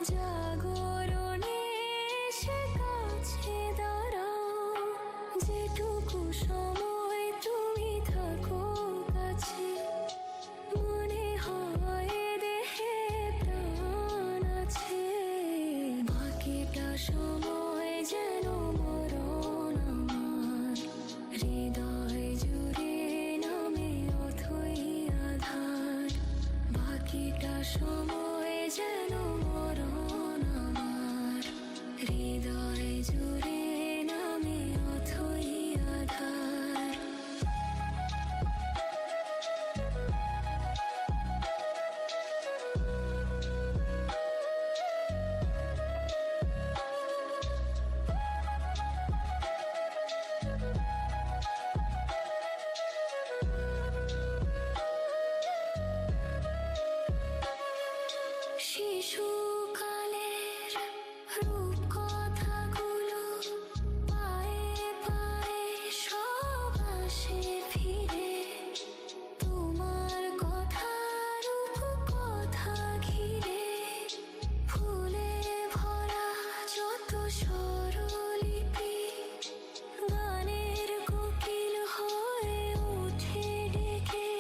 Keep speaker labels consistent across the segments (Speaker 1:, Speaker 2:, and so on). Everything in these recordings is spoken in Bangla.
Speaker 1: জাগরণে সে কাছে দাঁড়াও, যেটুকু সময় তুমি থাকো কাছে, মনে হয় দেহে প্রাণ আছে। বাকিটা সময় যেন মরণ আমার, হৃদয় জুড়ে নামে অথই আধার। বাকিটা সময় যেন মরণ আমার, হৃদয় জুড়ে নামে অথই আধার। শিশুকালের রূপকথাগুলো পায়ে পায়ে সব আসে ফিরে, তোমার কথা রূপকথা ঘিরে। ফুলে ভরা যত স্বরলিপি, গানের কোকিল হয়ে ওঠে ডেকে।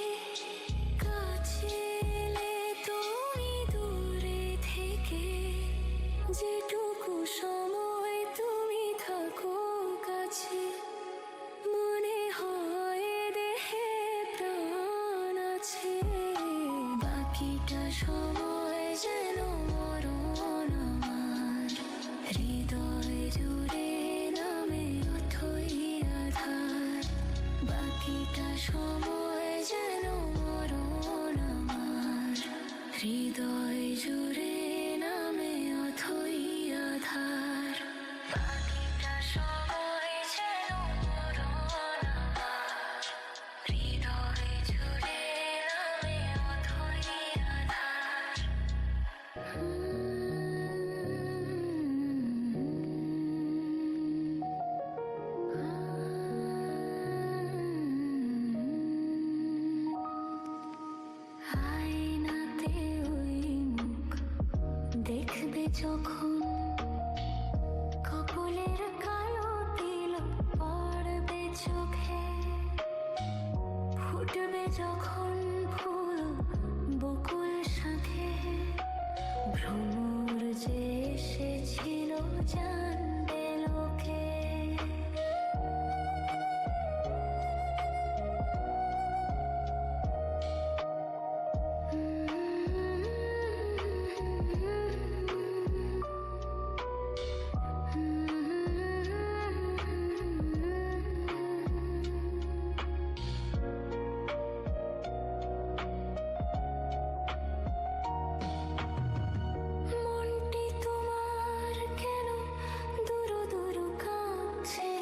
Speaker 1: কাছে এলে তুমি দূরে থেকে, যেটুকু সময় তুমি থাকো কাছে, মনে হয় দেহে প্রাণ আছে। বাকিটা সময় যেন মরণ আমার, হৃদয় জুড়ে নামে অথই আধার। বাকিটা সময় যেন মরণ আমার, হৃদয় জুড়ে নামে অথই আধার। বাকিটা সময় যেন মরণ আমার, হৃদয় জুড়ে নামে অথই আধার। আয়নাতে ওই মুখ দেখবে যখন, কপলের কালো তিল পড়বে চোখে। ফুটবে যখন ফুল বকুল শাখে, ভ্রমর যে এসেছিল জানবে লোকে। মনটি তোমার কেন দুরু দুরু কাঁপছে,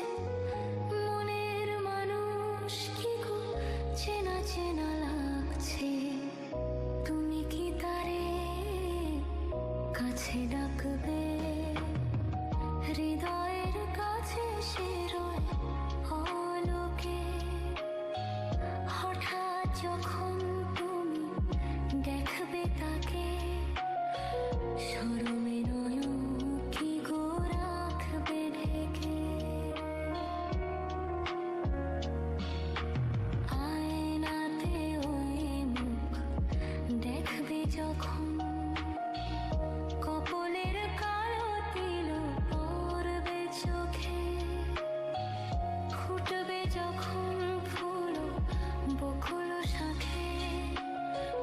Speaker 1: মনের মানুষ কি গো চেনা চেনা লাগছে। তুমি কি তারে কাছে ডাকবে, হৃদয়ের কাছে সে রয় অলোকে। হঠাৎ যখন তুমি দেখবে তাকে, শরমে নয়ন কি গো রাখবে ঢেকে। আয়নাতে ওই মুখ দেখবে যখন, কপলের কালো তিল পড়বে চোখে। ফুটবে যখন ফুল বকুল শাখে,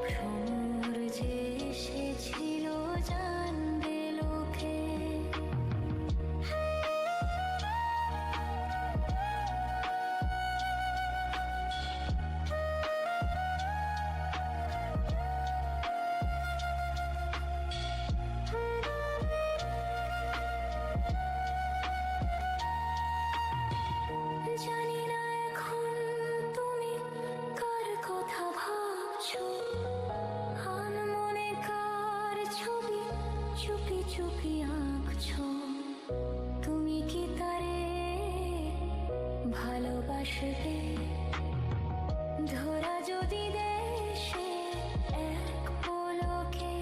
Speaker 1: ভ্রমর যে এসেছিল জানবে লোকে। জানি না এখন তুমি কার কথা ভাবছো, আনমনে কার ছবি চুপি চুপি আঁকছো। তুমি কি তারে ভালোবাসবে, ধরা যদি দেশে এক পলকে।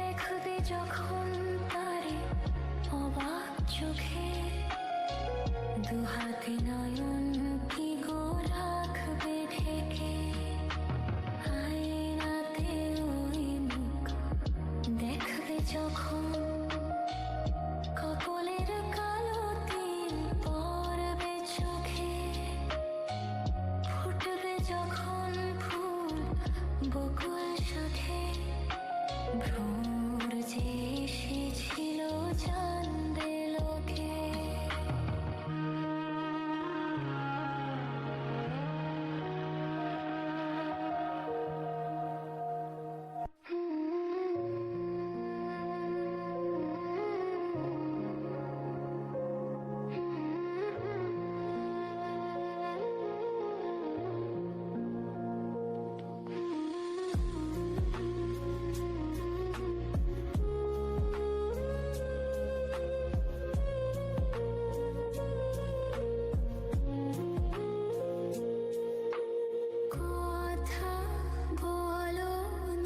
Speaker 1: দেখবে যখন তারে অবাক চোখে, দুহাতে নয়ন কি গো রাখবে ঢেকে, আয়নাতে ওই মুখ দেখবে যখন, কপলের কালো তিল পড়বে চোখে, ফুটবে যখন ফুল বকুল সাথে, ভ্রমর যে এসেছিল জানবে লোকে। কথা বলো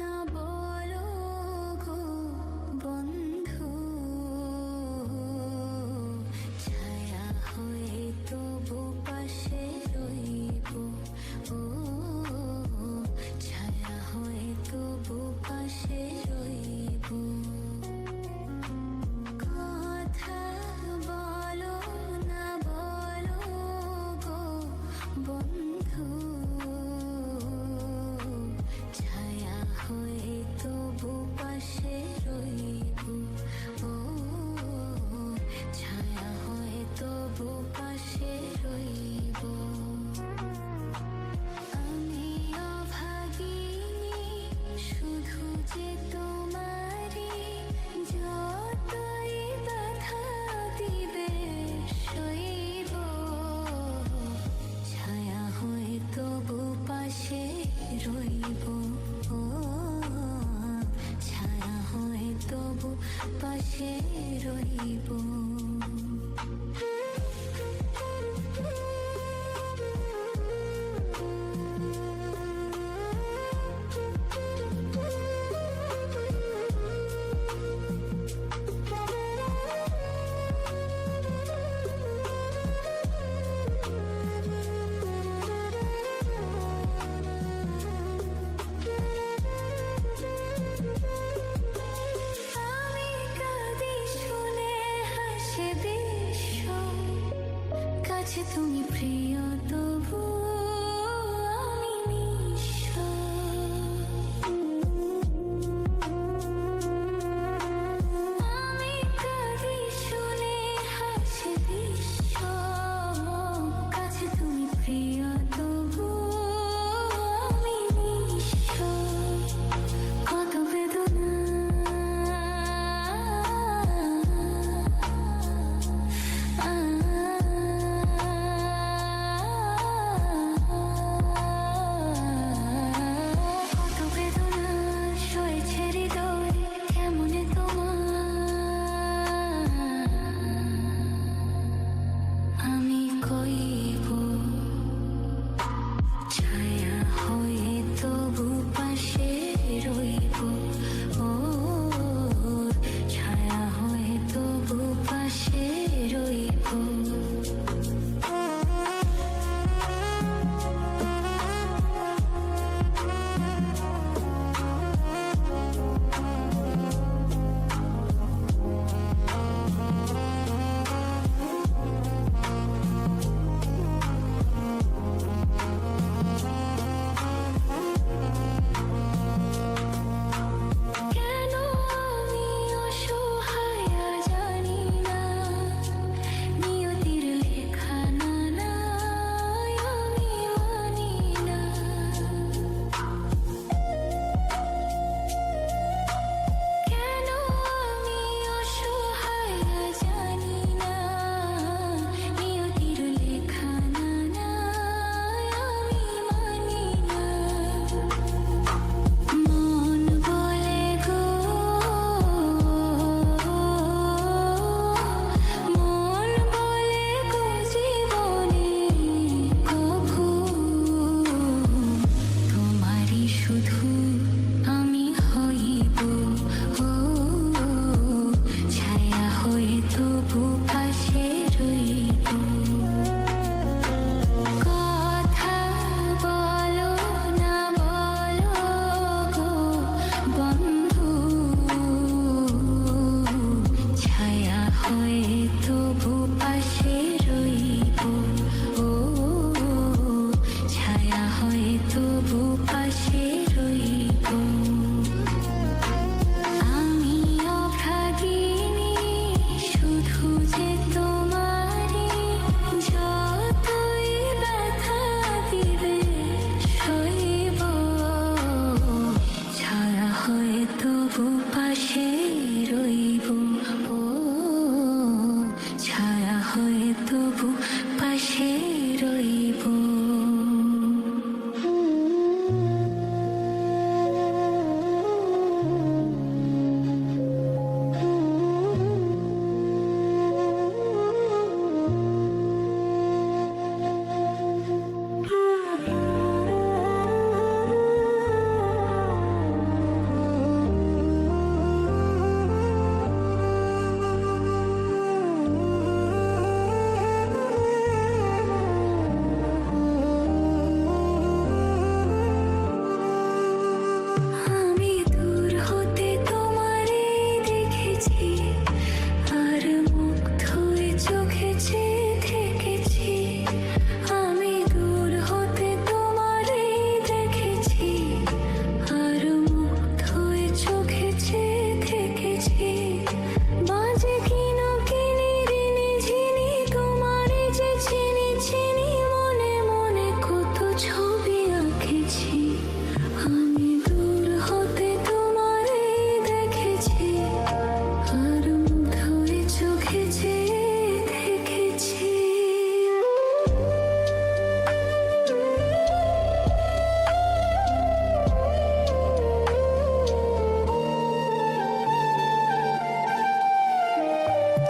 Speaker 1: না বলো গো বন্ধু, ছায়া হয়ে তবু পাশে রইব, ও ছায়া হয়ে তবু পাশে রইব। কথা বলো না বলো গো বন্ধু, ছায়া হয়ে তবু পাশে রইব, ও ছায়া হয়ে তবু পাশে রইব। আমি অভাগিনী শুধু যে তোমারই, যতই ব্যথা দিবে সইব, ছায়া হয়ে তবু পাশে রইব, ও ছায়া হয়ে তবু পাশে রইব। আমি কাঁদি শুনে হাসে বিশ্ব, কাছে তুমি প্রিয় তবু আমি নিঃস্ব। আমি কাঁদি শুনে হাসে বিশ্ব, কাছে তুমি প্রিয় তবু আমি নিঃস্ব। কত বেদনা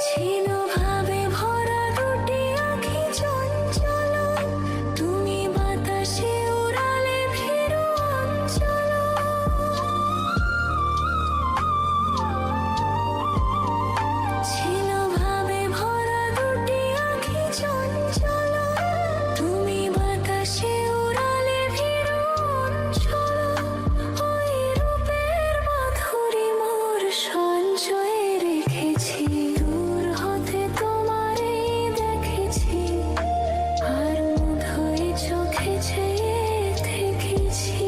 Speaker 1: ছিল ভাবে ভরা দুটি আঁখি চঞ্চল, তুমি বাতাসে উড়ালে ভীরু অঞ্চল। ছিল ভাবে ভরা দুটি আঁখি চঞ্চল, তুমি বাতাসে উড়ালে ভীরু অঞ্চল। ওই রূপের মাধুরী মোর সঞ্চয়ে রেখেছি, দূর হতে তোমারে দেখেছি, আর মুঠোয় চোখে চেয়ে থেকেছি।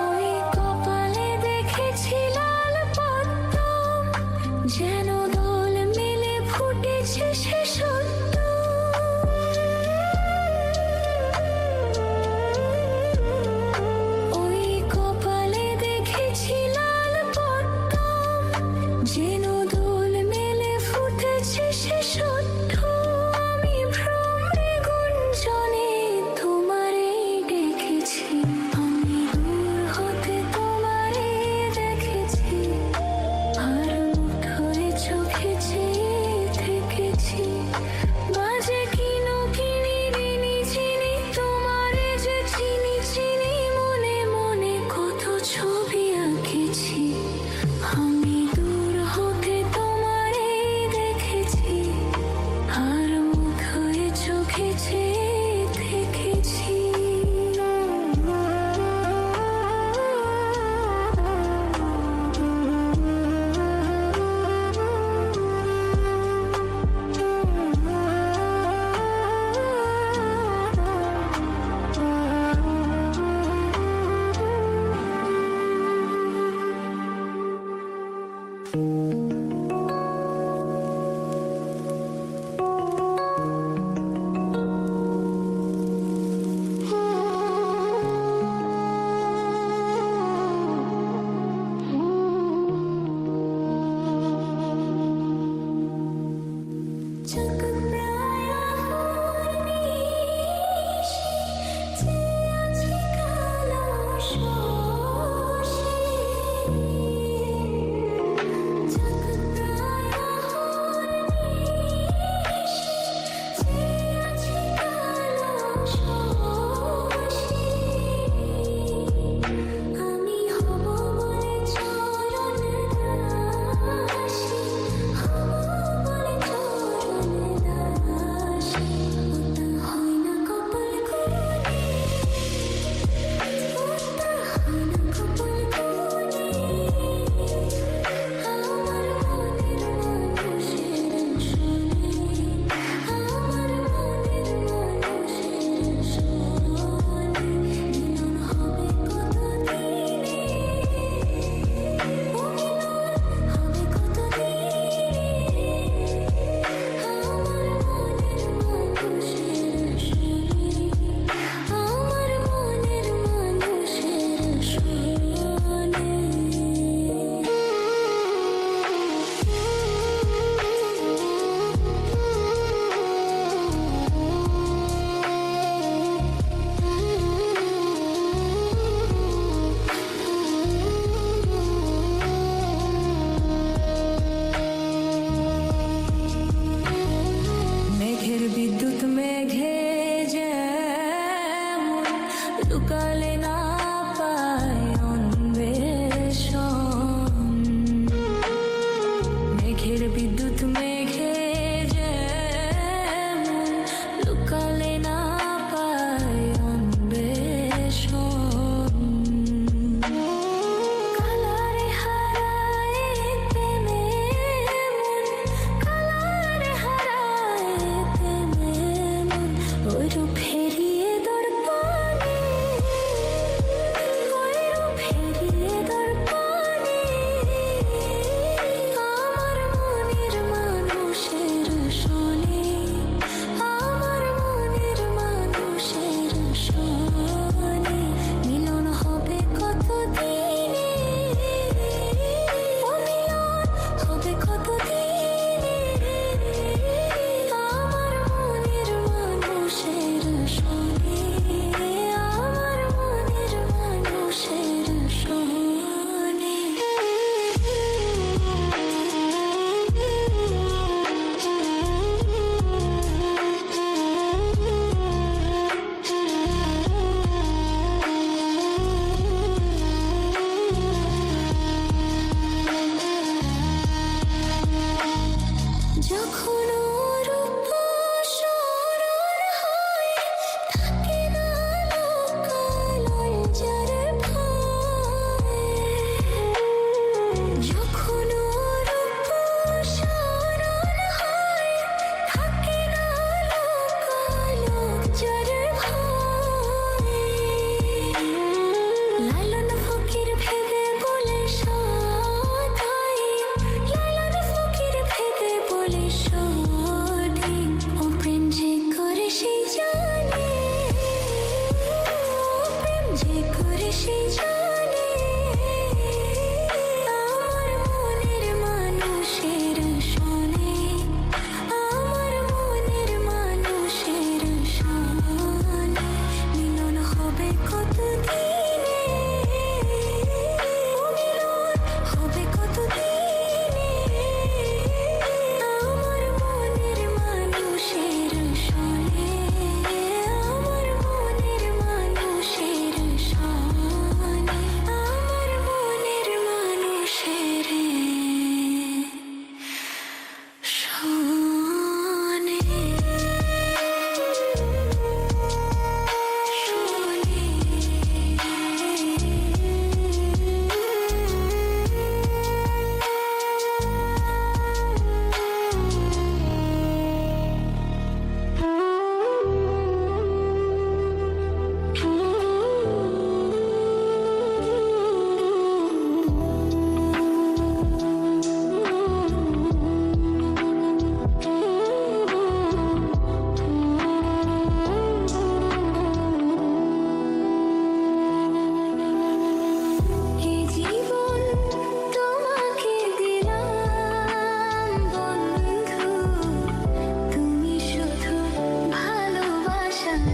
Speaker 1: ওই কপালে দেখেছি লাল পদ্ম, যেন দোল মেলে ফুটেছে সে সত্য। ওই কপালে দেখেছি লাল পদ্ম, যেন দোল মেলে ফুটেছে সে সত্য। আমি ভ্রমরে গুঞ্জনে তোমারে ডেকেছি, আমি দূর হতে তোমারে দেখেছি, আর মুঠোয় চোখে চেয়ে থেকেছি। বাজে কিনো কিনি রিনি চিনি, তোমারে যে চিনি চিনি, মনে মনে কত ছবি আঁকেছি। আমি দূর হতে তোমারে দেখেছি, আর মুঠোয় চোখে চেয়ে থেকেছি। আমি হব বলে চরণ দাসী, হব বলে চরণ দাসী। ওটা হয় না কপাল কোণে, ওটা হয় না কপাল কোণে। আমার মনের মানুষের শোনে, আমার মনের মানুষের শোনে। মিলন হবে কত দিনে, ও মিলন হবে কত দিনে। আমার মনের মানুষের শোনে, আমার মনের মানুষের শোনে। মেঘের বিদ্যুৎ মেঘে যেমন লুকালে না পায় অন্বেষণ, মেঘের বিদ্যুৎ মেঘে যেমন লুকালে না পায় অন্বেষণ। কালারে হারায় প্রেমে মন, কালারে হারায় প্রেমে মন। ওই রূপ ফেরিয়ে দর্পণে, ওই রূপ ফেরিয়ে দর্পণে। আমার মনের মানুষের শোনে, আমার মনের মানুষের শোনে। মিলন হবে কত দিনে, ও মিলন হবে কত দিনে। আমার মনের মানুষের ভালোবাসা